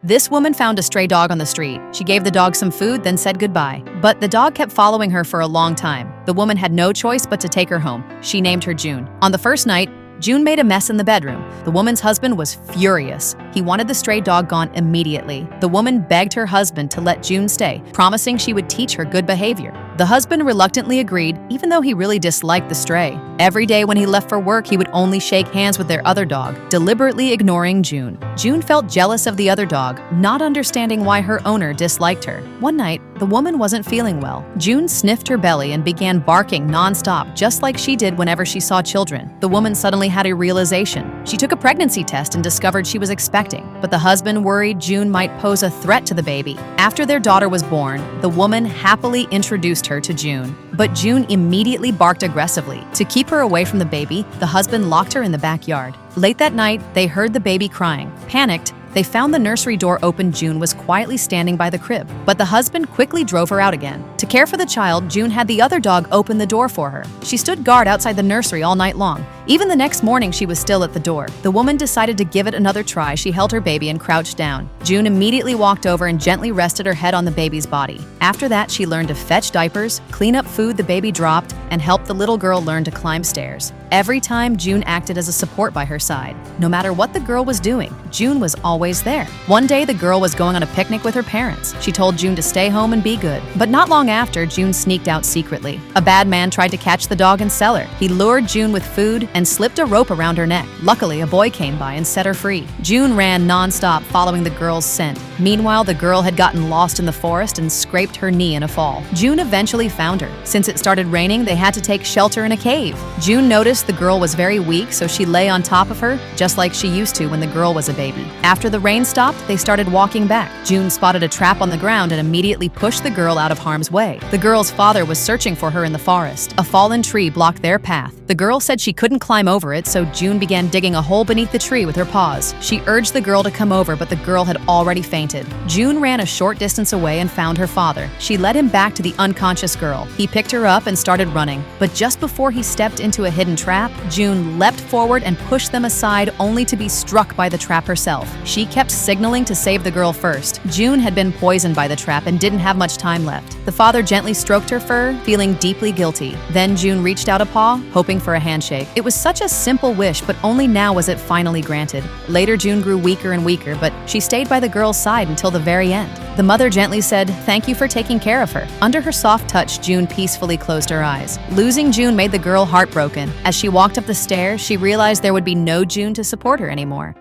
This woman found a stray dog on the street. She gave the dog some food, then said goodbye. But the dog kept following her for a long time. The woman had no choice but to take her home. She named her June. On the first night, June made a mess in the bedroom. The woman's husband was furious. He wanted the stray dog gone immediately. The woman begged her husband to let June stay, promising she would teach her good behavior. The husband reluctantly agreed, even though he really disliked the stray. Every day when he left for work, he would only shake hands with their other dog, deliberately ignoring June. June felt jealous of the other dog, not understanding why her owner disliked her. One night, the woman wasn't feeling well. June sniffed her belly and began barking nonstop, just like she did whenever she saw children. The woman suddenly had a realization. She took a pregnancy test and discovered she was expecting, but the husband worried June might pose a threat to the baby. After their daughter was born, the woman happily introduced her to June. But June immediately barked aggressively. To keep her away from the baby, the husband locked her in the backyard. Late that night, they heard the baby crying. Panicked, they found the nursery door open. June was quietly standing by the crib, but the husband quickly drove her out again. To care for the child, June had the other dog open the door for her. She stood guard outside the nursery all night long. Even the next morning, she was still at the door. The woman decided to give it another try. She held her baby and crouched down. June immediately walked over and gently rested her head on the baby's body. After that, she learned to fetch diapers, clean up food the baby dropped, and help the little girl learn to climb stairs. Every time, June acted as a support by her side. No matter what the girl was doing, June was always there. One day, the girl was going on a picnic with her parents. She told June to stay home and be good. But not long after, June sneaked out secretly. A bad man tried to catch the dog and sell her. He lured June with food and slipped a rope around her neck. Luckily, a boy came by and set her free. June ran nonstop, following the girl's scent. Meanwhile, the girl had gotten lost in the forest and scraped her knee in a fall. June eventually found her. Since it started raining, they had to take shelter in a cave. June noticed the girl was very weak, so she lay on top of her, just like she used to when the girl was a baby. After the rain stopped, they started walking back. June spotted a trap on the ground and immediately pushed the girl out of harm's way. The girl's father was searching for her in the forest. A fallen tree blocked their path. The girl said she couldn't climb over it, so June began digging a hole beneath the tree with her paws. She urged the girl to come over, but the girl had already fainted. June ran a short distance away and found her father. She led him back to the unconscious girl. He picked her up and started running. But just before he stepped into a hidden trap, June leapt forward and pushed them aside, only to be struck by the trap herself. She kept signaling to save the girl first. June had been poisoned by the trap and didn't have much time left. The father gently stroked her fur, feeling deeply guilty. Then June reached out a paw, hoping for a handshake. It was such a simple wish, but only now was it finally granted. Later, June grew weaker and weaker, but she stayed by the girl's side until the very end. The mother gently said, "Thank you for taking care of her." Under her soft touch, June peacefully closed her eyes. Losing June made the girl heartbroken. As she walked up the stairs, she realized there would be no June to support her anymore.